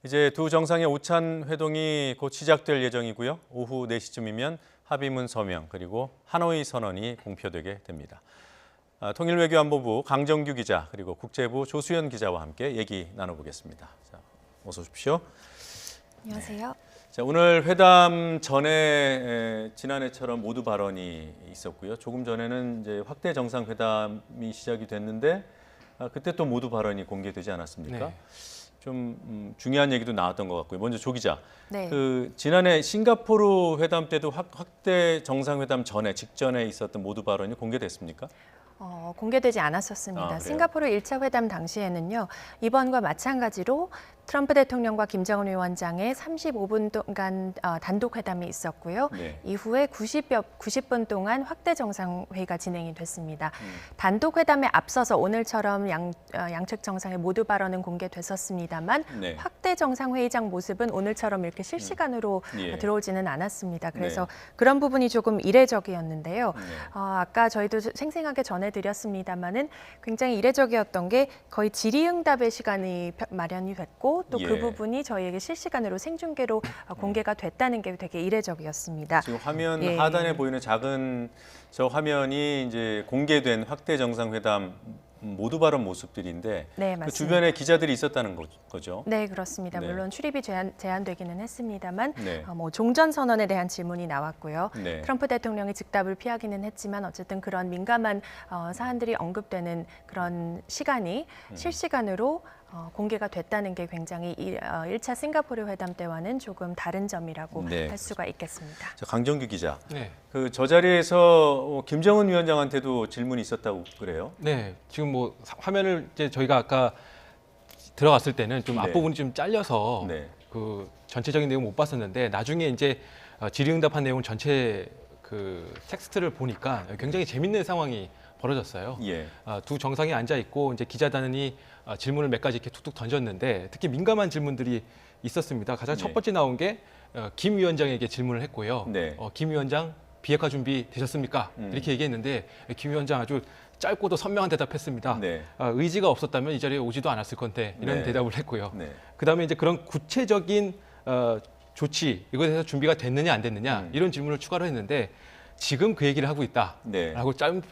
이제 두 정상의 오찬 회동이 곧 시작될 예정이고요. 오후 4시쯤이면 합의문 서명 그리고 하노이 선언이 공표되게 됩니다. 통일외교안보부 강정규 기자 그리고 국제부 조수연 기자와 함께 얘기 나눠보겠습니다. 자, 어서 오십시오. 안녕하세요. 네. 자, 오늘 회담 전에 지난해처럼 모두 발언이 있었고요. 조금 전에는 이제 확대 정상회담이 시작이 됐는데 그때 또 모두 발언이 공개되지 않았습니까? 네. 좀 중요한 얘기도 나왔던 것 같고요. 먼저 조 기자, 네. 지난해 싱가포르 회담 때도 확대 정상회담 직전에 있었던 모두 발언이 공개됐습니까? 공개되지 않았었습니다. 그래요? 싱가포르 1차 회담 당시에는요. 이번과 마찬가지로 트럼프 대통령과 김정은 위원장의 35분 동안 단독 회담이 있었고요. 네. 이후에 90분 동안 확대 정상회의가 진행이 됐습니다. 단독 회담에 앞서서 오늘처럼 양측 정상의 모두 발언은 공개됐었습니다만 네. 확대 정상회의장 모습은 오늘처럼 이렇게 실시간으로 예. 들어오지는 않았습니다. 그래서 네. 그런 부분이 조금 이례적이었는데요. 네. 아까 저희도 생생하게 전해드렸습니다만은 굉장히 이례적이었던 게 거의 질의응답의 시간이 마련이 됐고 또 그 예. 부분이 저희에게 실시간으로 생중계로 공개가 됐다는 게 되게 이례적이었습니다. 지금 화면 예. 하단에 보이는 작은 저 화면이 이제 공개된 확대 정상회담 모두 발언 모습들인데 네, 그 맞습니다. 주변에 기자들이 있었다는 거죠? 네, 그렇습니다. 네. 물론 출입이 제한되기는 했습니다만 네. 종전 선언에 대한 질문이 나왔고요. 네. 트럼프 대통령이 즉답을 피하기는 했지만 어쨌든 그런 민감한 사안들이 언급되는 그런 시간이 실시간으로 공개가 됐다는 게 굉장히 1차 싱가포르 회담 때와는 조금 다른 점이라고 네. 할 수가 있겠습니다. 자, 강정규 기자, 네. 저 자리에서 김정은 위원장한테도 질문이 있었다고 그래요? 네. 지금 뭐 화면을 이제 저희가 아까 들어갔을 때는 좀 네. 앞부분이 좀 잘려서 네. 그 전체적인 내용 못 봤었는데 나중에 이제 질의응답한 내용 전체 그 텍스트를 보니까 굉장히 재밌는 상황이 벌어졌어요. 예. 두 정상이 앉아 있고 이제 기자단이 질문을 몇 가지 이렇게 툭툭 던졌는데 특히 민감한 질문들이 있었습니다. 가장 네. 첫 번째 나온 게 김 위원장에게 질문을 했고요. 네. 김 위원장 비핵화 준비 되셨습니까? 이렇게 얘기했는데 김 위원장 아주 짧고도 선명한 대답했습니다. 네. 의지가 없었다면 이 자리에 오지도 않았을 건데 이런 네. 대답을 했고요. 네. 그다음에 이제 그런 구체적인 조치 이거에 대해서 준비가 됐느냐 안 됐느냐 이런 질문을 추가로 했는데 지금 그 얘기를 하고 있다라고 네.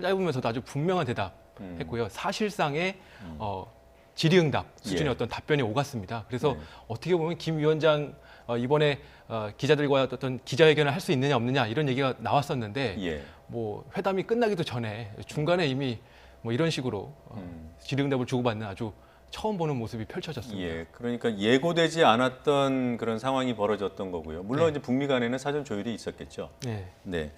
짧으면서도 아주 분명한 대답했고요. 사실상의 질의응답 수준의 예. 어떤 답변이 오갔습니다. 그래서 네. 어떻게 보면 김 위원장 이번에 기자들과 어떤 기자회견을 할 수 있느냐 없느냐 이런 얘기가 나왔었는데 예. 뭐 회담이 끝나기도 전에 중간에 이미 뭐 이런 식으로 질의응답을 주고받는 아주 처음 보는 모습이 펼쳐졌습니다. 예, 그러니까 예고되지 않았던 그런 상황이 벌어졌던 거고요. 물론 네. 이제 북미 간에는 사전 조율이 있었겠죠. 네. 네.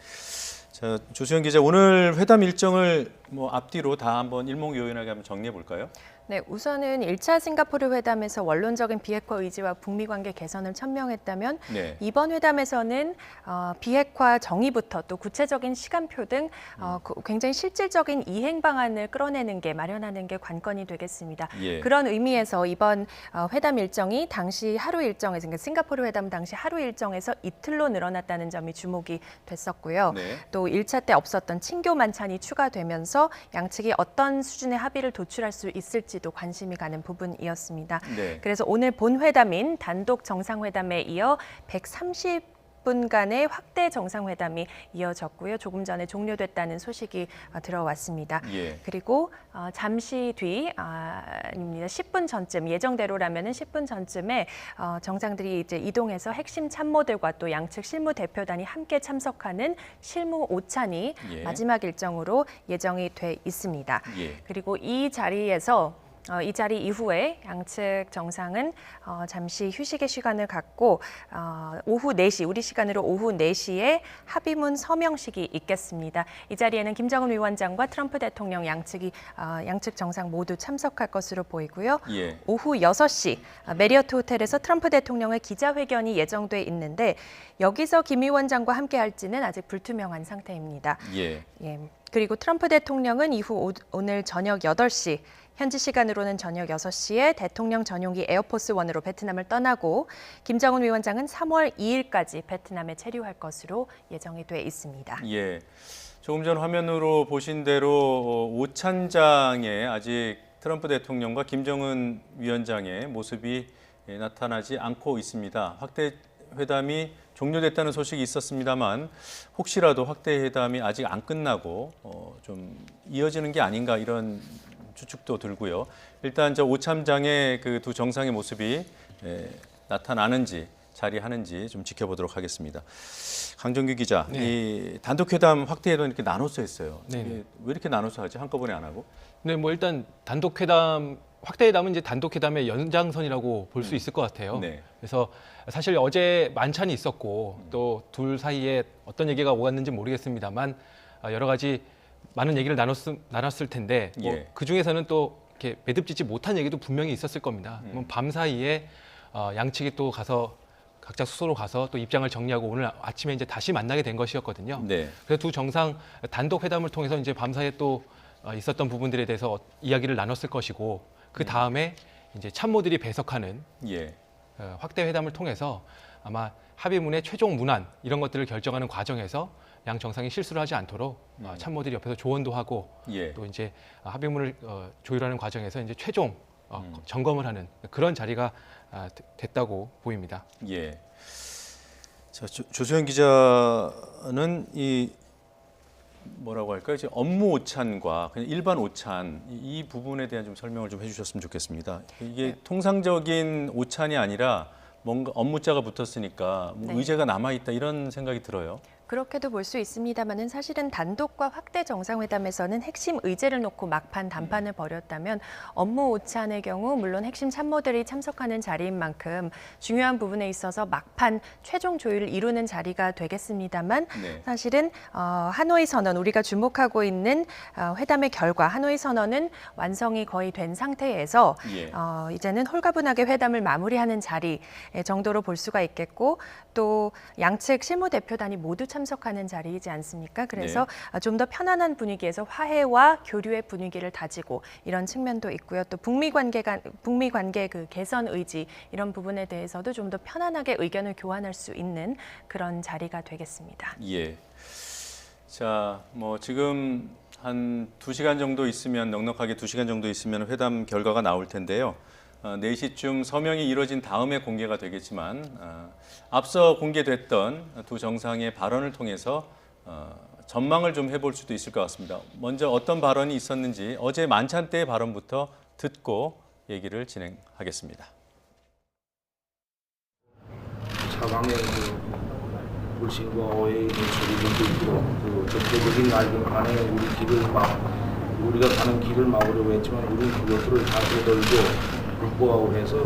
자, 조수연 기자, 오늘 회담 일정을 뭐 앞뒤로 다 한번 일목요연하게 한번 정리해 볼까요? 네, 우선은 1차 싱가포르 회담에서 원론적인 비핵화 의지와 북미 관계 개선을 천명했다면 네. 이번 회담에서는 비핵화 정의부터 또 구체적인 시간표 등 굉장히 실질적인 이행 방안을 끌어내는 게 마련하는 게 관건이 되겠습니다. 예. 그런 의미에서 이번 회담 일정이 당시 하루 일정에서 그러니까 싱가포르 회담 당시 하루 일정에서 이틀로 늘어났다는 점이 주목이 됐었고요. 네. 또 1차 때 없었던 친교 만찬이 추가되면서 양측이 어떤 수준의 합의를 도출할 수 있을지도 관심이 가는 부분이었습니다. 네. 그래서 오늘 본 회담인 단독 정상회담에 이어 130분간의 확대 정상회담이 이어졌고요. 조금 전에 종료됐다는 소식이 들어왔습니다. 예. 그리고 잠시 뒤 아닙니다. 10분 전쯤 예정대로라면은 10분 전쯤에 정상들이 이제 이동해서 핵심 참모들과 또 양측 실무 대표단이 함께 참석하는 실무 오찬이 예. 마지막 일정으로 예정이 돼 있습니다. 예. 그리고 이 자리에서 이 자리 이후에 양측 정상은 잠시 휴식의 시간을 갖고 오후 4시, 우리 시간으로 오후 4시에 합의문 서명식이 있겠습니다. 이 자리에는 김정은 위원장과 트럼프 대통령 양측 정상 모두 참석할 것으로 보이고요. 예. 오후 6시 메리어트 호텔에서 트럼프 대통령의 기자회견이 예정돼 있는데 여기서 김 위원장과 함께 할지는 아직 불투명한 상태입니다. 예. 예. 그리고 트럼프 대통령은 이후 오늘 저녁 8시 현지 시간으로는 저녁 6시에 대통령 전용기 에어포스 원으로 베트남을 떠나고 김정은 위원장은 3월 2일까지 베트남에 체류할 것으로 예정이 돼 있습니다. 예. 조금 전 화면으로 보신 대로 오찬장에 아직 트럼프 대통령과 김정은 위원장의 모습이 나타나지 않고 있습니다. 확대 회담이 종료됐다는 소식이 있었습니다만 혹시라도 확대 회담이 아직 안 끝나고 좀 이어지는 게 아닌가 이런 추측도 들고요. 일단 저 오참장의 그 두 정상의 모습이 나타나는지 자리하는지 좀 지켜보도록 하겠습니다. 강정규 기자, 네. 이 단독회담 확대회담 이렇게 나눠서 했어요. 네. 이게 왜 이렇게 나눠서 하지? 한꺼번에 안 하고? 네, 뭐 일단 단독회담 확대회담은 이제 단독회담의 연장선이라고 볼 수 있을 것 같아요. 네. 그래서 사실 어제 만찬이 있었고 또 둘 사이에 어떤 얘기가 오갔는지 모르겠습니다만 여러 가지 많은 얘기를 나눴을 텐데 뭐 예. 그 중에서는 또 이렇게 매듭짓지 못한 얘기도 분명히 있었을 겁니다. 밤 사이에 양측이 또 가서 각자 숙소로 가서 또 입장을 정리하고 오늘 아침에 이제 다시 만나게 된 것이었거든요. 네. 그래서 두 정상 단독 회담을 통해서 이제 밤사이에 또 있었던 부분들에 대해서 이야기를 나눴을 것이고 그 다음에 이제 참모들이 배석하는 예. 확대 회담을 통해서 아마 합의문의 최종 문안 이런 것들을 결정하는 과정에서 양 정상이 실수를 하지 않도록 참모들이 옆에서 조언도 하고 예. 또 이제 합의문을 조율하는 과정에서 이제 최종 점검을 하는 그런 자리가 됐다고 보입니다. 예. 자, 조수영 기자는 이 뭐라고 할까요? 이제 업무 오찬과 그냥 일반 오찬 이 부분에 대한 좀 설명을 좀 해주셨으면 좋겠습니다. 이게 통상적인 오찬이 아니라 뭔가 업무자가 붙었으니까 뭐 네. 의제가 남아 있다 이런 생각이 들어요. 그렇게도 볼 수 있습니다만은 사실은 단독과 확대 정상회담에서는 핵심 의제를 놓고 막판 단판을 벌였다면 업무 오찬의 경우 물론 핵심 참모들이 참석하는 자리인 만큼 중요한 부분에 있어서 막판 최종 조율을 이루는 자리가 되겠습니다만 네. 사실은 하노이 선언 우리가 주목하고 있는 회담의 결과 하노이 선언은 완성이 거의 된 상태에서 예. 이제는 홀가분하게 회담을 마무리하는 자리 정도로 볼 수가 있겠고 또 양측 실무대표단이 모두 참석하는 자리이지 않습니까? 그래서 좀 더 편안한 분위기에서 화해와 교류의 분위기를 다지고 이런 측면도 있고요. 또 북미 관계 그 개선 의지 이런 부분에 대해서도 좀 더 편안하게 의견을 교환할 수 있는 그런 자리가 되겠습니다. 예. 자, 뭐 지금 한 2시간 정도 있으면 넉넉하게 2시간 정도 있으면 회담 결과가 나올 텐데요. 4시쯤 서명이 이뤄진 다음에 공개가 되겠지만 앞서 공개됐던 두 정상의 발언을 통해서 전망을 좀 해볼 수도 있을 것 같습니다. 먼저 어떤 발언이 있었는지 어제 만찬 때의 발언부터 듣고 얘기를 진행하겠습니다. 사방에 불신과 오해의 소리들도 있고 그 전체적인 안에 우리가 가는 길을 막으려고 했지만 우리는 그것들을 다 되돌고 극복하고 해서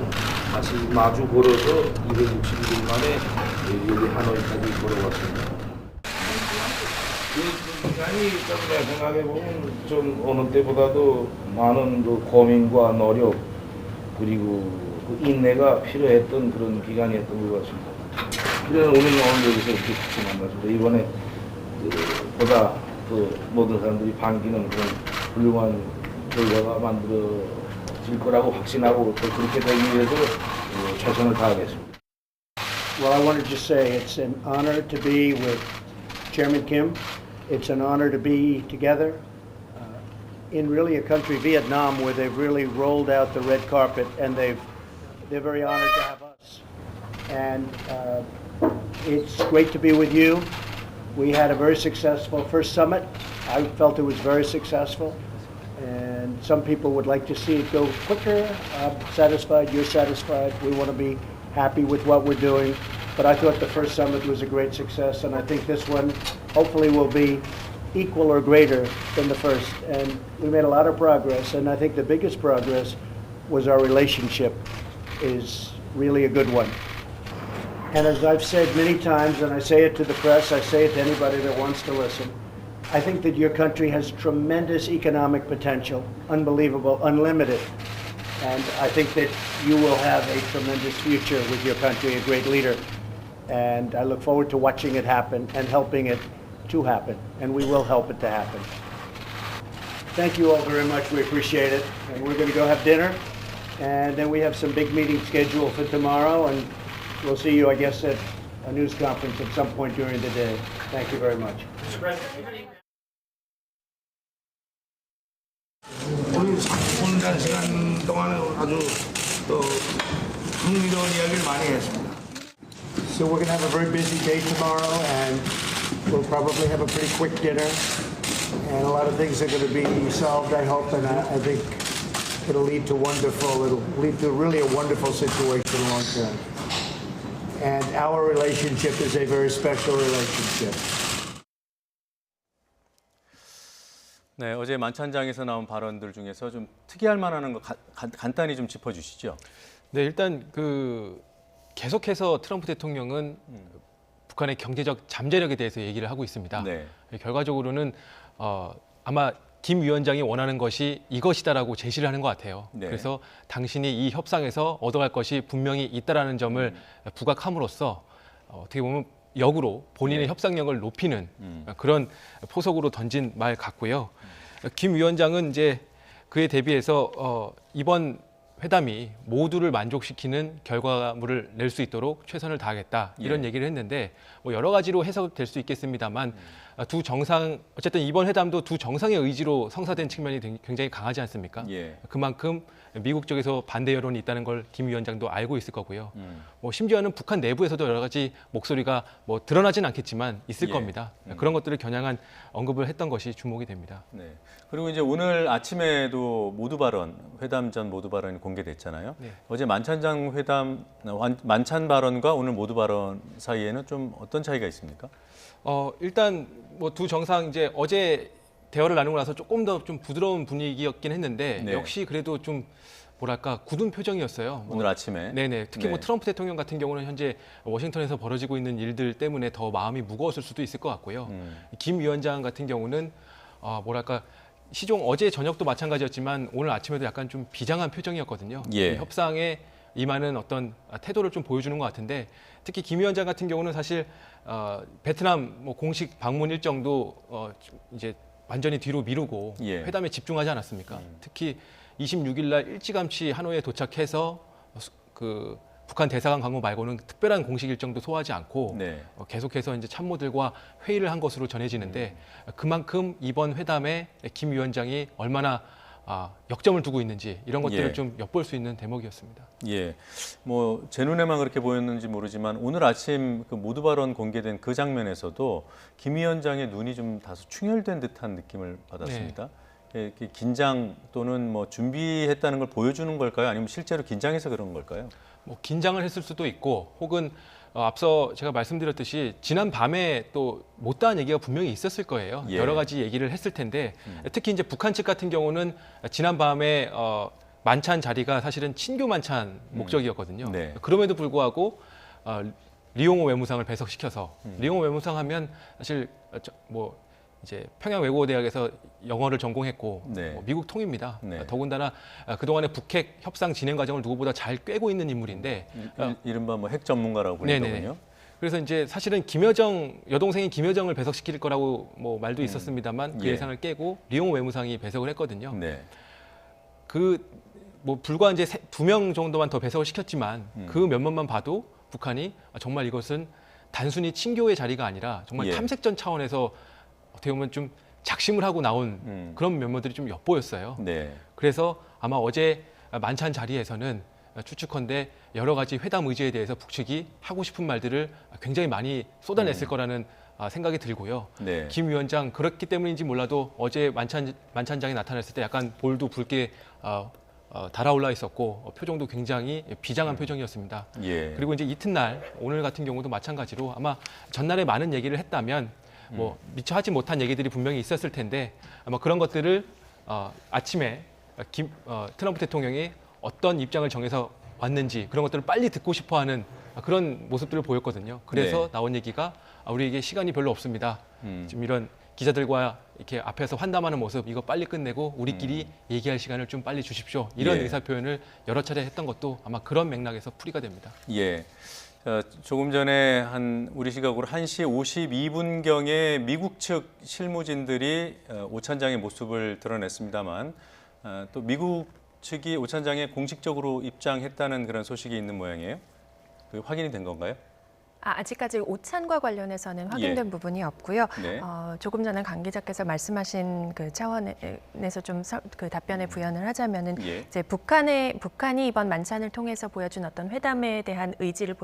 다시 마주 걸어서 260일 만에 여기 하노이까지 걸어왔습니다. 그 기간이 내가 생각해보면 좀 어느 때보다도 많은 그 고민과 노력 그리고 그 인내가 필요했던 그런 기간이었던 것 같습니다. 그래서 우리는 오늘 여기서 이렇게 같이 만났습니다. 이번에 보다 그 모든 사람들이 반기는 그런 훌륭한 결과가 만들어질 거라고 확신하고 또 그렇게 되기 위해서 최선을 다하겠습니다. Well, I want to just say it's an honor to be with Chairman Kim. It's an honor to be together in really a country, Vietnam, where they've really rolled out the red carpet, and they're very honored to have us. And it's great to be with you. We had a very successful first summit. I felt it was very successful. And some people would like to see it go quicker. I'm satisfied, you're satisfied. We want to be happy with what we're doing. But I thought the first summit was a great success, and I think this one hopefully will be equal or greater than the first. And we made a lot of progress, and I think the biggest progress was our relationship is really a good one. And as I've said many times, and I say it to the press, I say it to anybody that wants to listen, I think that your country has tremendous economic potential, unbelievable, unlimited. And I think that you will have a tremendous future with your country, a great leader. And I look forward to watching it happen and helping it to happen. And we will help it to happen. Thank you all very much. We appreciate it. And we're going to go have dinner. And then we have some big meetings scheduled for tomorrow. And we'll see you, I guess, at a news conference at some point during the day. Thank you very much. 오늘 3시간 동안에 아주 또 흥미로운 이야기를 많이 했습니다. So we're going to have a very busy day tomorrow, and we'll probably have a pretty quick dinner, and a lot of things are going to be solved, I hope, and I think it'll lead to really a wonderful situation long term. And our relationship is a very special relationship. 네, 어제 만찬장에서 나온 발언들 중에서 좀 특이할 만한 거 간단히 좀 짚어주시죠. 네, 일단 계속해서 트럼프 대통령은 북한의 경제적 잠재력에 대해서 얘기를 하고 있습니다. 네. 결과적으로는 아마 김 위원장이 원하는 것이 이것이다라고 제시를 하는 것 같아요. 네. 그래서 당신이 이 협상에서 얻어갈 것이 분명히 있다라는 점을 부각함으로써 어떻게 보면 역으로 본인의 네. 협상력을 높이는 그런 포석으로 던진 말 같고요. 김 위원장은 이제 그에 대비해서 이번 회담이 모두를 만족시키는 결과물을 낼 수 있도록 최선을 다하겠다 이런 예. 얘기를 했는데 뭐 여러 가지로 해석될 수 있겠습니다만 두 정상 어쨌든 이번 회담도 두 정상의 의지로 성사된 측면이 굉장히 강하지 않습니까? 예. 그만큼 미국 쪽에서 반대 여론이 있다는 걸 김 위원장도 알고 있을 거고요. 뭐 심지어는 북한 내부에서도 여러 가지 목소리가 뭐 드러나진 않겠지만 있을 예. 겁니다. 그런 것들을 겨냥한 언급을 했던 것이 주목이 됩니다. 네. 그리고 이제 오늘 아침에도 모두 발언, 회담 전 모두 발언이 공개됐잖아요. 네. 어제 만찬장 회담, 만찬 발언과 오늘 모두 발언 사이에는 좀 어떤 차이가 있습니까? 일단 뭐 두 정상 이제 어제 대화를 나누고 나서 조금 더 좀 부드러운 분위기였긴 했는데 네. 역시 그래도 좀 뭐랄까 굳은 표정이었어요. 오늘 아침에. 네네. 특히 뭐 네. 트럼프 대통령 같은 경우는 현재 워싱턴에서 벌어지고 있는 일들 때문에 더 마음이 무거웠을 수도 있을 것 같고요. 김 위원장 같은 경우는 뭐랄까 시종 어제 저녁도 마찬가지였지만 오늘 아침에도 약간 좀 비장한 표정이었거든요. 예. 이 협상에 임하는 어떤 태도를 좀 보여주는 것 같은데 특히 김 위원장 같은 경우는 사실 베트남 뭐 공식 방문 일정도 이제 완전히 뒤로 미루고 예. 회담에 집중하지 않았습니까? 특히 26일 날 일찌감치 하노이에 도착해서 그 북한 대사관 방문 말고는 특별한 공식 일정도 소화하지 않고 네. 계속해서 이제 참모들과 회의를 한 것으로 전해지는데 그만큼 이번 회담에 김 위원장이 얼마나 역점을 두고 있는지 이런 것들을 예. 좀 엿볼 수 있는 대목이었습니다. 예, 뭐 제 눈에만 그렇게 보였는지 모르지만 오늘 아침 그 모두 발언 공개된 그 장면에서도 김 위원장의 눈이 좀 다소 충혈된 듯한 느낌을 받았습니다. 이렇게 긴장 또는 뭐 준비했다는 걸 보여주는 걸까요? 아니면 실제로 긴장해서 그런 걸까요? 뭐 긴장을 했을 수도 있고 혹은 앞서 제가 말씀드렸듯이 지난 밤에 또 못다한 얘기가 분명히 있었을 거예요. 예. 여러 가지 얘기를 했을 텐데 특히 이제 북한 측 같은 경우는 지난 밤에 만찬 자리가 사실은 친교 만찬 목적이었거든요. 네. 그럼에도 불구하고 리용호 외무상을 배석시켜서 리용호 외무상 하면 사실 뭐 이제 평양외국어대학에서 영어를 전공했고 네. 미국 통입니다. 네. 더군다나 그동안의 북핵 협상 진행 과정을 누구보다 잘 꿰고 있는 인물인데 이른바 뭐 핵 전문가라고 불리더군요. 그래서 이제 사실은 김여정 여동생인 김여정을 배석시킬 거라고 뭐 말도 있었습니다만 그 예. 예상을 깨고 리용호 외무상이 배석을 했거든요. 네. 그 뭐 불과 이제 2명 정도만 더 배석을 시켰지만 그 면면만 봐도 북한이 정말 이것은 단순히 친교의 자리가 아니라 정말 예. 탐색전 차원에서 어떻게 보면 좀 작심을 하고 나온 그런 면모들이 좀 엿보였어요. 네. 그래서 아마 어제 만찬 자리에서는 추측컨대 여러 가지 회담 의지에 대해서 북측이 하고 싶은 말들을 굉장히 많이 쏟아냈을 거라는 생각이 들고요. 네. 김 위원장 그렇기 때문인지 몰라도 어제 만찬장에 나타났을 때 약간 볼도 붉게 달아올라 있었고 표정도 굉장히 비장한 표정이었습니다. 예. 그리고 이제 이튿날 오늘 같은 경우도 마찬가지로 아마 전날에 많은 얘기를 했다면 뭐 미처 하지 못한 얘기들이 분명히 있었을 텐데 아마 그런 것들을 아침에 트럼프 대통령이 어떤 입장을 정해서 왔는지 그런 것들을 빨리 듣고 싶어하는 그런 모습들을 보였거든요. 그래서 네. 나온 얘기가 우리에게 시간이 별로 없습니다. 지금 이런 기자들과 이렇게 앞에서 환담하는 모습 이거 빨리 끝내고 우리끼리 얘기할 시간을 좀 빨리 주십시오. 이런 예. 의사 표현을 여러 차례 했던 것도 아마 그런 맥락에서 풀이가 됩니다. 예. 조금 전에 한 우리 시각으로 1시 52분경에 미국 측 실무진들이 오찬장의 모습을 드러냈습니다만 또 미국 측이 오찬장에 공식적으로 입장했다는 그런 소식이 있는 모양이에요. 그 확인이 된 건가요? 아직까지 오찬과 관련해서는 확인된 부분이 없고요. 네. 조금 전에 강 기자께서 말씀하신 그 차원에서 좀 그 답변에 부연을 하자면은 예. 이제 북한이 이번 만찬을 통해서 보여준 어떤 회담에 대한 의지를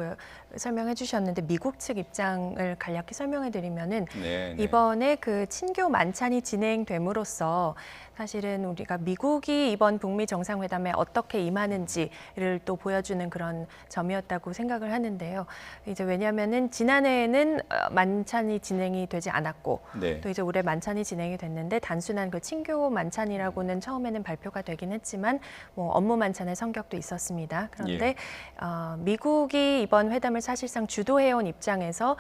설명해 주셨는데 미국 측 입장을 간략히 설명해 드리면은 네, 네. 이번에 그 친교 만찬이 진행됨으로써 사실은 우리가 미국이 이번 북미 정상회담에 어떻게 임하는지를 또 보여주는 그런 점이었다고 생각을 하는데요. 이제 왜냐하면은 지난해에는 만찬이 진행이 되지 않았고 네. 또 이제 올해 만찬이 진행이 됐는데 단순한 그 친교 만찬이라고는 처음에는 발표가 되긴 했지만 뭐 업무 만찬의 성격도 있었습니다. 그런데 미국이 이번 회담을 사실상 주도해온 입장에서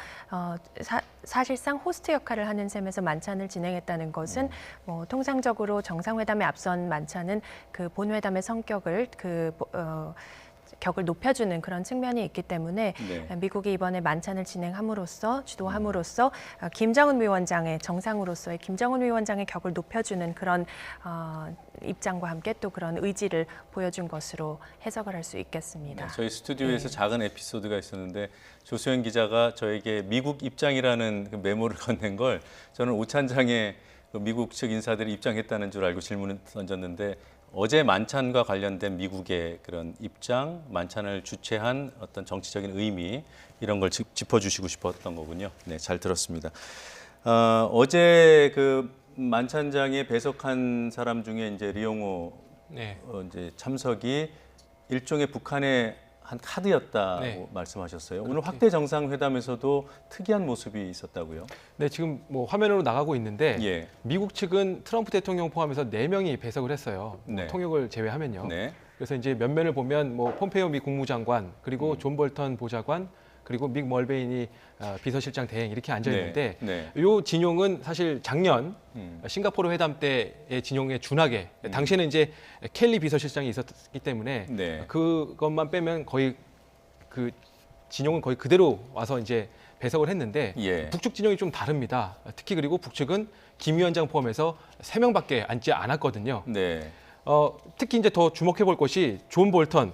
사실상 호스트 역할을 하는 셈에서 만찬을 진행했다는 것은 뭐 통상적으로 정상회담에 앞선 만찬은 그 본회담의 성격을 격을 높여주는 그런 측면이 있기 때문에 네. 미국이 이번에 만찬을 진행함으로써 주도함으로써 김정은 위원장의 정상으로서의 김정은 위원장의 격을 높여주는 그런 입장과 함께 또 그런 의지를 보여준 것으로 해석을 할 수 있겠습니다. 네, 저희 스튜디오에서 작은 에피소드가 있었는데 조수연 기자가 저에게 미국 입장이라는 그 메모를 건넨 걸 저는 오찬장에 그 미국 측 인사들이 입장했다는 줄 알고 질문을 던졌는데 어제 만찬과 관련된 미국의 그런 입장, 만찬을 주최한 어떤 정치적인 의미 이런 걸 짚어주시고 싶었던 거군요. 네, 잘 들었습니다. 어제 그 만찬장에 배석한 사람 중에 이제 리용호 네. 이제 참석이 일종의 북한의 한 카드였다고 네. 말씀하셨어요. 그렇게. 오늘 확대 정상회담에서도 특이한 모습이 있었다고요? 네, 지금 뭐 화면으로 나가고 있는데 예. 미국 측은 트럼프 대통령 포함해서 4명이 배석을 했어요. 네. 통역을 제외하면요. 네. 그래서 이제 면면을 보면 뭐 폼페이오 미 국무장관 그리고 존 볼턴 보좌관 그리고 믹 멀베인이 비서실장 대행 이렇게 앉아 있는데 네. 이 진용은 사실 작년 음. 싱가포르 회담 때의 진용에 준하게 당시에는 이제 켈리 비서실장이 있었기 때문에 네. 그것만 빼면 거의 그 진용은 거의 그대로 와서 이제 배석을 했는데 예. 북측 진영이 좀 다릅니다. 특히 그리고 북측은 김 위원장 포함해서 3명밖에 앉지 않았거든요. 네. 특히 이제 더 주목해 볼 것이 존 볼턴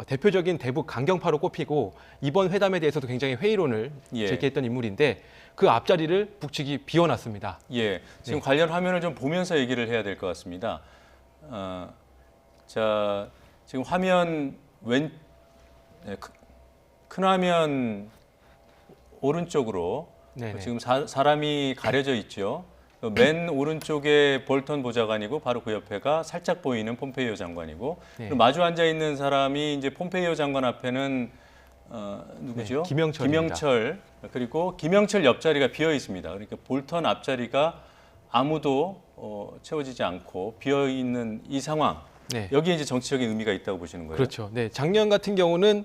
대표적인 대북 강경파로 꼽히고 이번 회담에 대해서도 굉장히 회의론을 예. 제기했던 인물인데 그 앞자리를 북측이 비워놨습니다. 예. 지금 관련 화면을 좀 보면서 얘기를 해야 될 것 같습니다. 자, 지금 화면 큰 화면 오른쪽으로 네네. 지금 사람이 가려져 있죠. 맨 오른쪽에 볼턴 보좌관이고 바로 그 옆에가 살짝 보이는 폼페이오 장관이고 네. 그리고 마주 앉아 있는 사람이 이제 폼페이오 장관 앞에는 누구죠? 네, 김영철입니다. 김영철 그리고 김영철 옆자리가 비어 있습니다. 그러니까 볼턴 앞자리가 아무도 채워지지 않고 비어 있는 이 상황. 네. 여기에 이제 정치적인 의미가 있다고 보시는 거예요. 그렇죠. 네, 작년 같은 경우는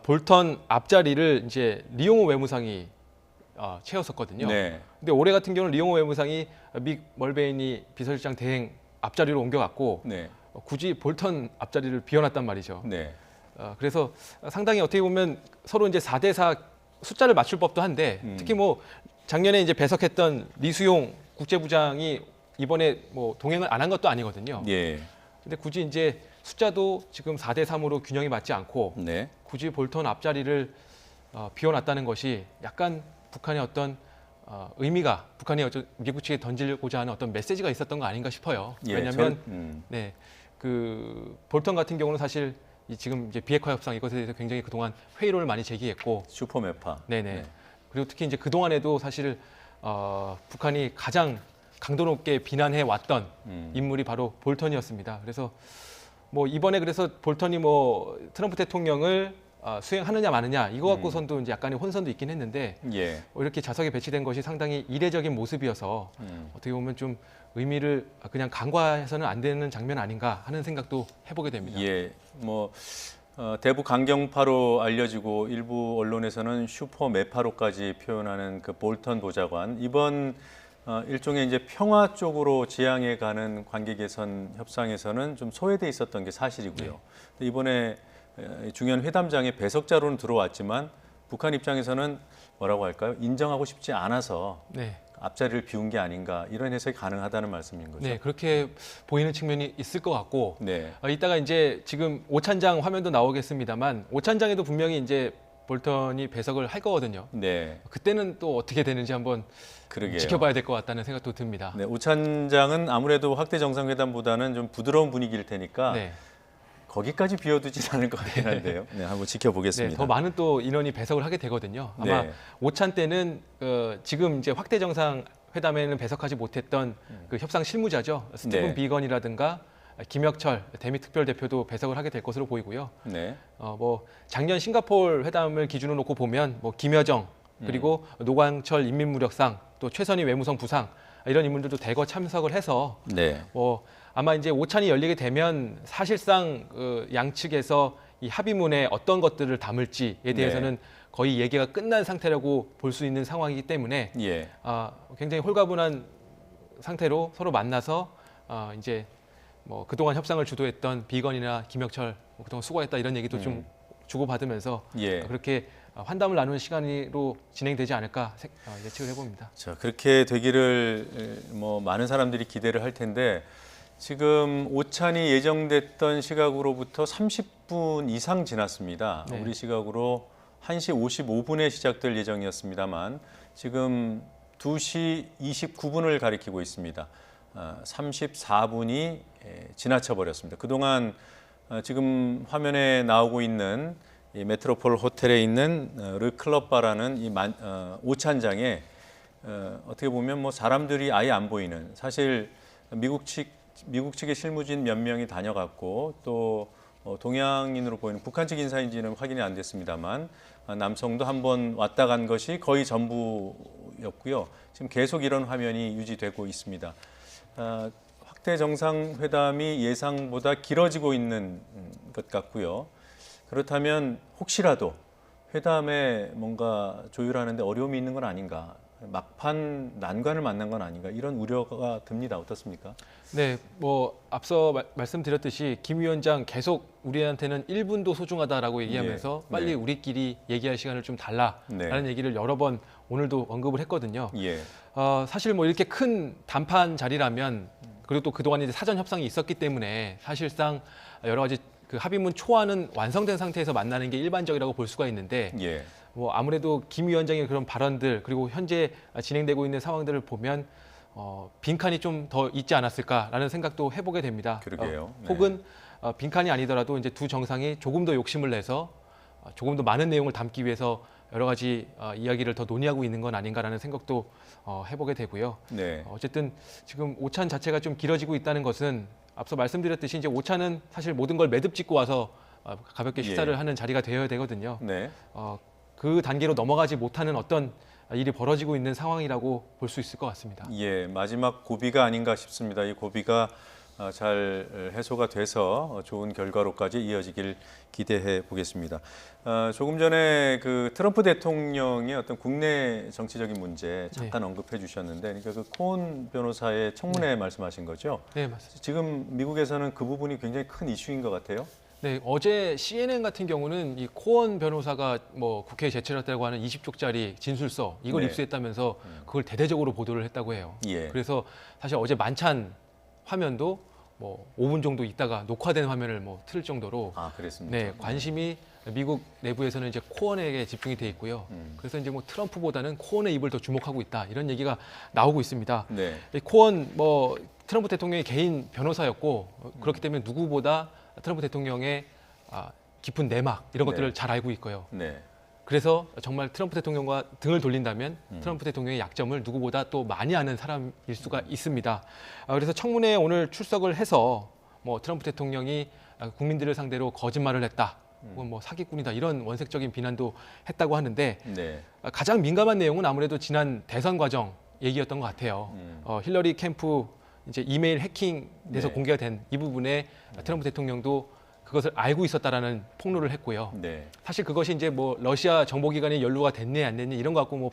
볼턴 앞자리를 이제 리용호 외무상이 채웠었거든요. 네. 근데 올해 같은 경우는 리용호 외무상이 믹 멀베인이 비서실장 대행 앞자리로 옮겨갔고 네. 굳이 볼턴 앞자리를 비워놨단 말이죠. 네. 그래서 상당히 어떻게 보면 서로 이제 4대4 숫자를 맞출 법도 한데 특히 뭐 작년에 이제 배석했던 리수용 국제부장이 이번에 뭐 동행을 안 한 것도 아니거든요. 예. 근데 굳이 이제 숫자도 지금 4대3으로 균형이 맞지 않고 네. 굳이 볼턴 앞자리를 비워놨다는 것이 약간 북한의 어떤 의미가 북한이 미국 측에 던지고자 하는 어떤 메시지가 있었던 거 아닌가 싶어요. 예, 왜냐하면 네, 그 볼턴 같은 경우는 사실 지금 이제 비핵화 협상 이것에 대해서 굉장히 그동안 회의론을 많이 제기했고, 슈퍼매파. 네네. 네. 그리고 특히 이제 그 동안에도 사실 북한이 가장 강도 높게 비난해 왔던 인물이 바로 볼턴이었습니다. 그래서 뭐 이번에 그래서 볼턴이 뭐 트럼프 대통령을 수행하느냐 마느냐 이거 갖고선도 이제 약간의 혼선도 있긴 했는데 예. 이렇게 좌석에 배치된 것이 상당히 이례적인 모습이어서 어떻게 보면 좀 의미를 그냥 간과해서는 안 되는 장면 아닌가 하는 생각도 해보게 됩니다. 예. 뭐 대북 강경파로 알려지고 일부 언론에서는 슈퍼 매파로까지 표현하는 그 볼턴 보좌관 이번 일종의 이제 평화 쪽으로 지향해 가는 관계 개선 협상에서는 좀 소외돼 있었던 게 사실이고요. 근데 이번에 중요한 회담장에 배석자로는 들어왔지만 북한 입장에서는 뭐라고 할까요? 인정하고 싶지 않아서 네. 앞자리를 비운 게 아닌가 이런 해석이 가능하다는 말씀인 거죠. 네, 그렇게 보이는 측면이 있을 것 같고 네. 이따가 이제 지금 오찬장 화면도 나오겠습니다만 오찬장에도 분명히 이제 볼턴이 배석을 할 거거든요. 네, 그때는 또 어떻게 되는지 한번 그러게요. 지켜봐야 될 것 같다는 생각도 듭니다. 네, 오 차장은 아무래도 확대 정상회담보다는 좀 부드러운 분위기일 테니까 네. 거기까지 비워두진 않을 것 같긴 한데요. 네, 한번 네, 지켜보겠습니다. 더 많은 또 인원이 배석을 하게 되거든요. 아마 네. 오찬 때는 지금 이제 확대 정상 회담에는 배석하지 못했던 그 협상 실무자죠. 스티븐 네. 비건이라든가 김혁철 대미 특별 대표도 배석을 하게 될 것으로 보이고요. 네, 뭐 작년 싱가포르 회담을 기준으로 놓고 보면 뭐 김여정 그리고 노광철 인민무력상 또 최선희 외무성 부상 이런 인물들도 대거 참석을 해서 네, 뭐 아마 이제 오찬이 열리게 되면 사실상 양측에서 이 합의문에 어떤 것들을 담을지에 대해서는 거의 얘기가 끝난 상태라고 볼 수 있는 상황이기 때문에 예, 굉장히 홀가분한 상태로 서로 만나서 이제 뭐 그동안 협상을 주도했던 비건이나 김혁철 그동안 수고했다 이런 얘기도 좀 주고받으면서 예. 그렇게 환담을 나누는 시간으로 진행되지 않을까 예측을 해봅니다. 자, 그렇게 되기를 뭐 많은 사람들이 기대를 할 텐데 지금 오찬이 예정됐던 시각으로부터 30분 이상 지났습니다. 네. 우리 시각으로 1시 55분에 시작될 예정이었습니다만 지금 2시 29분을 가리키고 있습니다. 34분이 지나쳐 버렸습니다. 그동안 지금 화면에 나오고 있는 이 메트로폴 호텔에 있는 르클럽바라는 이 오찬장에 어떻게 보면 뭐 사람들이 아예 안 보이는 사실 미국 측의 실무진 몇 명이 다녀갔고 또 동양인으로 보이는 북한 측 인사인지는 확인이 안 됐습니다만 남성도 한번 왔다 간 것이 거의 전부였고요. 지금 계속 이런 화면이 유지되고 있습니다. 확대 정상회담이 예상보다 길어지고 있는 것 같고요. 그렇다면 혹시라도 회담에 뭔가 조율하는데 어려움이 있는 건 아닌가, 막판 난관을 만난 건 아닌가 이런 우려가 듭니다. 어떻습니까? 네, 뭐 앞서 말씀드렸듯이 김 위원장 계속 우리한테는 1분도 소중하다라고 얘기하면서 네. 빨리 네. 우리끼리 얘기할 시간을 좀 달라라는 네. 얘기를 여러 번 오늘도 언급을 했거든요. 예, 사실 뭐 이렇게 큰 담판 자리라면 그리고 또 그동안 이제 사전 협상이 있었기 때문에 사실상 여러 가지 그 합의문 초안은 완성된 상태에서 만나는 게 일반적이라고 볼 수가 있는데 예, 뭐 아무래도 김 위원장의 그런 발언들 그리고 현재 진행되고 있는 상황들을 보면 빈칸이 좀 더 있지 않았을까라는 생각도 해보게 됩니다. 그러게요. 네. 혹은 빈칸이 아니더라도 이제 두 정상이 조금 더 욕심을 내서 조금 더 많은 내용을 담기 위해서 여러 가지 이야기를 더 논의하고 있는 건 아닌가라는 생각도 해보게 되고요. 네, 어쨌든 지금 오찬 자체가 좀 길어지고 있다는 것은 앞서 말씀드렸듯이 이제 오찬은 사실 모든 걸 매듭 짓고 와서 가볍게 식사를 예. 하는 자리가 되어야 되거든요. 네, 그 단계로 넘어가지 못하는 어떤 일이 벌어지고 있는 상황이라고 볼 수 있을 것 같습니다. 예, 마지막 고비가 아닌가 싶습니다. 이 고비가 잘 해소가 돼서 좋은 결과로까지 이어지길 기대해 보겠습니다. 조금 전에 그 트럼프 대통령의 어떤 국내 정치적인 문제 잠깐 언급해 주셨는데, 그러니까 그 코온 변호사의 청문회 말씀하신 거죠? 네, 맞습니다. 지금 미국에서는 그 부분이 굉장히 큰 이슈인 것 같아요. 네, 어제 CNN 같은 경우는 이 코언 변호사가 뭐 국회에 제출했다고 하는 20쪽짜리 진술서 이걸 네. 입수했다면서 그걸 대대적으로 보도를 했다고 해요. 예. 그래서 사실 어제 만찬 화면도 뭐 5분 정도 있다가 녹화된 화면을 뭐 틀 정도로 그랬습니다. 네, 관심이 미국 내부에서는 이제 코언에게 집중이 돼 있고요. 그래서 이제 뭐 트럼프보다는 코언의 입을 더 주목하고 있다 이런 얘기가 나오고 있습니다. 네, 이 코언 뭐 트럼프 대통령의 개인 변호사였고 그렇기 때문에 누구보다 트럼프 대통령의 깊은 내막 이런 네. 것들을 잘 알고 있고요. 네, 그래서 정말 트럼프 대통령과 등을 돌린다면 트럼프 대통령의 약점을 누구보다 또 많이 아는 사람일 수가 있습니다. 그래서 청문회에 오늘 출석을 해서 뭐 트럼프 대통령이 국민들을 상대로 거짓말을 했다. 혹은 뭐 사기꾼이다 이런 원색적인 비난도 했다고 하는데 네, 가장 민감한 내용은 아무래도 지난 대선 과정 얘기였던 것 같아요. 힐러리 캠프 이제 이메일 해킹돼서 네. 공개가 된 이 부분에 트럼프 대통령도 그것을 알고 있었다라는 폭로를 했고요. 네, 사실 그것이 이제 뭐 러시아 정보기관에 연루가 됐네 안 됐네 이런 거 갖고 뭐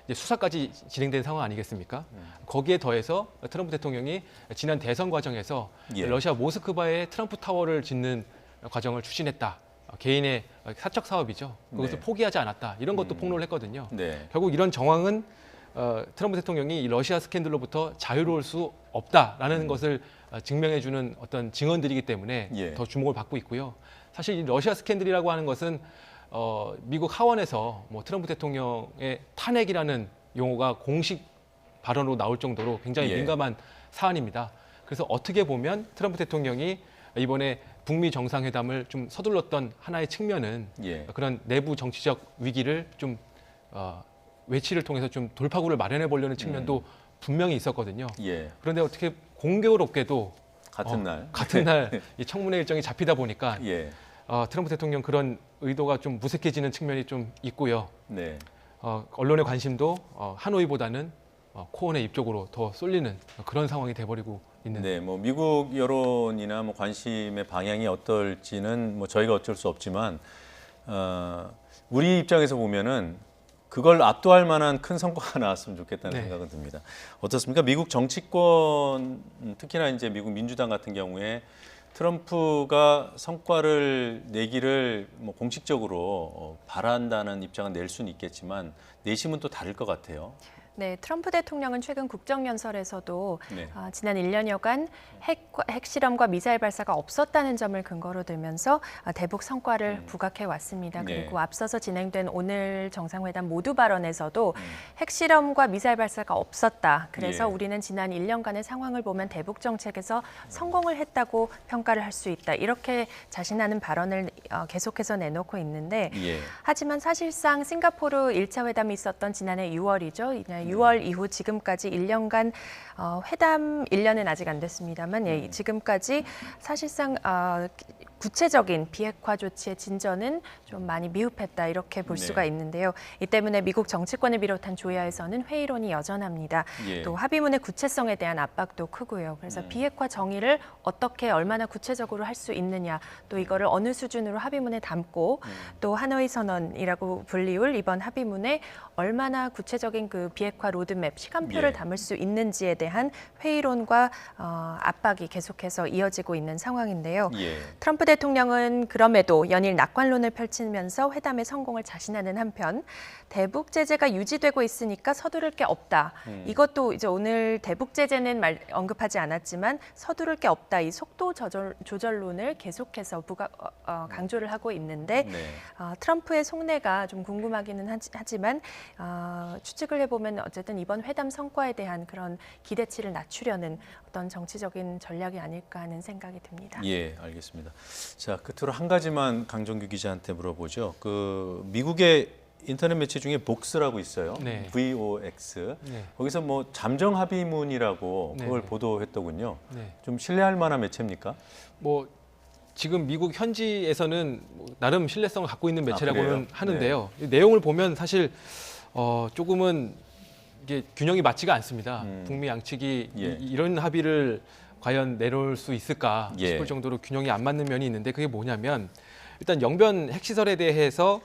이제 수사까지 진행된 상황 아니겠습니까? 거기에 더해서 트럼프 대통령이 지난 대선 과정에서 예. 러시아 모스크바에 트럼프 타워를 짓는 과정을 추진했다. 개인의 사적 사업이죠. 그것을 네. 포기하지 않았다. 이런 것도 폭로를 했거든요. 네, 결국 이런 정황은 트럼프 대통령이 이 러시아 스캔들로부터 자유로울 수 없다라는 것을 증명해주는 어떤 증언들이기 때문에 예. 더 주목을 받고 있고요. 사실 이 러시아 스캔들이라고 하는 것은 미국 하원에서 뭐 트럼프 대통령의 탄핵이라는 용어가 공식 발언으로 나올 정도로 굉장히 예. 민감한 사안입니다. 그래서 어떻게 보면 트럼프 대통령이 이번에 북미 정상회담을 좀 서둘렀던 하나의 측면은 예. 그런 내부 정치적 위기를 좀 외치를 통해서 좀 돌파구를 마련해 보려는 측면도 분명히 있었거든요. 예. 그런데 어떻게 공교롭게도 같은 날. 같은 날 이 청문회 일정이 잡히다 보니까 예. 트럼프 대통령 그런 의도가 좀 무색해지는 측면이 좀 있고요. 네. 언론의 관심도 하노이보다는 코온의 입 쪽으로 더 쏠리는 그런 상황이 돼버리고 있는. 네, 뭐 미국 여론이나 뭐 관심의 방향이 어떨지는 뭐 저희가 어쩔 수 없지만 우리 입장에서 보면은 그걸 압도할 만한 큰 성과가 나왔으면 좋겠다는 네. 생각은 듭니다. 어떻습니까? 미국 정치권, 특히나 이제 미국 민주당 같은 경우에 트럼프가 성과를 내기를 뭐 공식적으로 바란다는 입장은 낼 수는 있겠지만 내심은 또 다를 것 같아요. 네, 트럼프 대통령은 최근 국정연설에서도 네. 지난 1년여간 핵실험과 미사일 발사가 없었다는 점을 근거로 들면서 대북 성과를 부각해 왔습니다. 네. 그리고 앞서서 진행된 오늘 정상회담 모두 발언에서도 핵실험과 미사일 발사가 없었다. 그래서 예. 우리는 지난 1년간의 상황을 보면 대북 정책에서 성공을 했다고 평가를 할 수 있다. 이렇게 자신하는 발언을 계속해서 내놓고 있는데 예. 하지만 사실상 싱가포르 1차 회담이 있었던 지난해 6월이죠. 6월 이후 지금까지 1년간 회담 1년은 아직 안 됐습니다만 지금까지 사실상 구체적인 비핵화 조치의 진전은 좀 많이 미흡했다 이렇게 볼 네. 수가 있는데요. 이 때문에 미국 정치권을 비롯한 조야에서는 회의론이 여전합니다. 예. 또 합의문의 구체성에 대한 압박도 크고요. 그래서 비핵화 정의를 어떻게 얼마나 구체적으로 할 수 있느냐, 또 이거를 어느 수준으로 합의문에 담고 또 하노이 선언이라고 불리울 이번 합의문에 얼마나 구체적인 그 비핵화 로드맵 시간표를 예. 담을 수 있는지에 대한 회의론과 압박이 계속해서 이어지고 있는 상황인데요. 예. 트럼프 대통령은 그럼에도 연일 낙관론을 펼치면서 회담의 성공을 자신하는 한편 대북 제재가 유지되고 있으니까 서두를 게 없다. 이것도 이제 오늘 대북 제재는 언급하지 않았지만 서두를 게 없다. 이 속도 조절론을 계속해서 강조를 하고 있는데 네. 트럼프의 속내가 좀 궁금하기는 하지만 추측을 해보면 어쨌든 이번 회담 성과에 대한 그런 기대치를 낮추려는 어떤 정치적인 전략이 아닐까 하는 생각이 듭니다. 예, 알겠습니다. 자, 끝으로 한 가지만 강정규 기자한테 물어보죠. 그 미국의 인터넷 매체 중에 복스라고 있어요. 네. VOX. 네. 거기서 뭐 잠정 합의문이라고 네, 그걸 네. 보도했더군요. 네. 좀 신뢰할 만한 매체입니까? 뭐 지금 미국 현지에서는 뭐 나름 신뢰성을 갖고 있는 그래요? 매체라고는 하는데요. 이 내용을 보면 사실 조금은 이게 균형이 맞지가 않습니다. 북미 양측이 예. 이런 합의를 과연 내놓을 수 있을까 예. 싶을 정도로 균형이 안 맞는 면이 있는데 그게 뭐냐면 일단 영변 핵시설에 대해서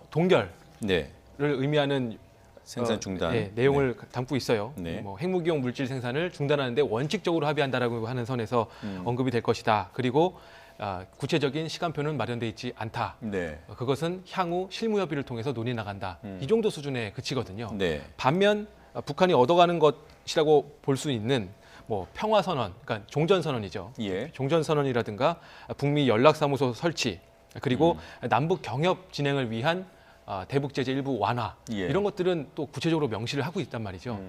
동결을 네. 의미하는 생산 중단. 내용을 담고 있어요. 네. 뭐 핵무기용 물질 생산을 중단하는데 원칙적으로 합의한다라고 하는 선에서 언급이 될 것이다. 그리고 구체적인 시간표는 마련돼 있지 않다. 네. 그것은 향후 실무 협의를 통해서 논의 나간다. 이 정도 수준에 그치거든요. 네. 반면 북한이 얻어가는 것이라고 볼 수 있는 뭐 평화 선언, 그러니까 종전 선언이죠. 예. 종전 선언이라든가 북미 연락사무소 설치, 그리고 남북 경협 진행을 위한 대북 제재 일부 완화 예. 이런 것들은 또 구체적으로 명시를 하고 있단 말이죠.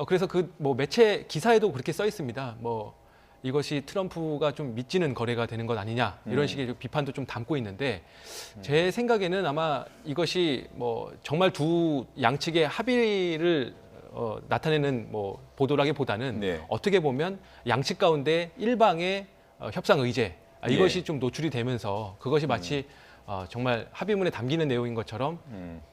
그래서 그 뭐 매체 기사에도 그렇게 써 있습니다. 뭐 이것이 트럼프가 좀 미치는 거래가 되는 것 아니냐 이런 식의 비판도 좀 담고 있는데 제 생각에는 아마 이것이 뭐 정말 두 양측의 합의를 나타내는 뭐 보도라기보다는 네. 어떻게 보면 양측 가운데 일방의 협상 의제 이것이 예. 좀 노출이 되면서 그것이 마치 정말 합의문에 담기는 내용인 것처럼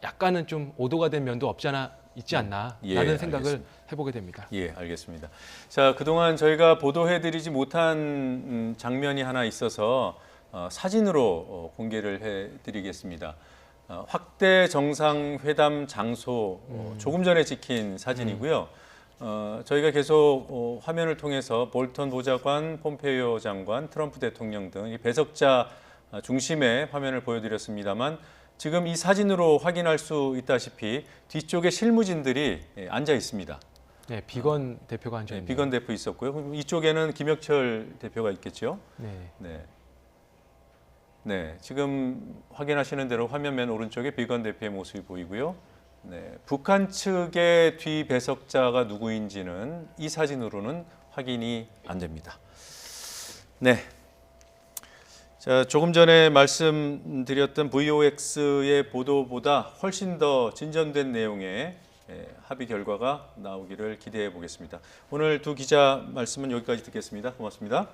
약간은 좀 오도가 된 면도 없지 않아 있지 않나라는 예, 생각을 알겠습니다. 해보게 됩니다. 예, 알겠습니다. 자, 그동안 저희가 보도해드리지 못한 장면이 하나 있어서 사진으로 공개를 해드리겠습니다. 확대 정상회담 장소 조금 전에 찍힌 사진이고요. 저희가 계속 화면을 통해서 볼턴 보좌관, 폼페이오 장관, 트럼프 대통령 등 배석자 중심의 화면을 보여드렸습니다만 지금 이 사진으로 확인할 수 있다시피 뒤쪽에 실무진들이 앉아 있습니다. 네, 비건 대표가 앉아 네, 있네요. 비건 대표 있었고요. 그럼 이쪽에는 김혁철 대표가 있겠죠. 네. 네. 네, 지금 확인하시는 대로 화면 맨 오른쪽에 비건 대표의 모습이 보이고요. 네, 북한 측의 뒤 배석자가 누구인지는 이 사진으로는 확인이 안 됩니다. 네. 자, 조금 전에 말씀드렸던 VOX의 보도보다 훨씬 더 진전된 내용의 합의 결과가 나오기를 기대해 보겠습니다. 오늘 두 기자 말씀은 여기까지 듣겠습니다. 고맙습니다.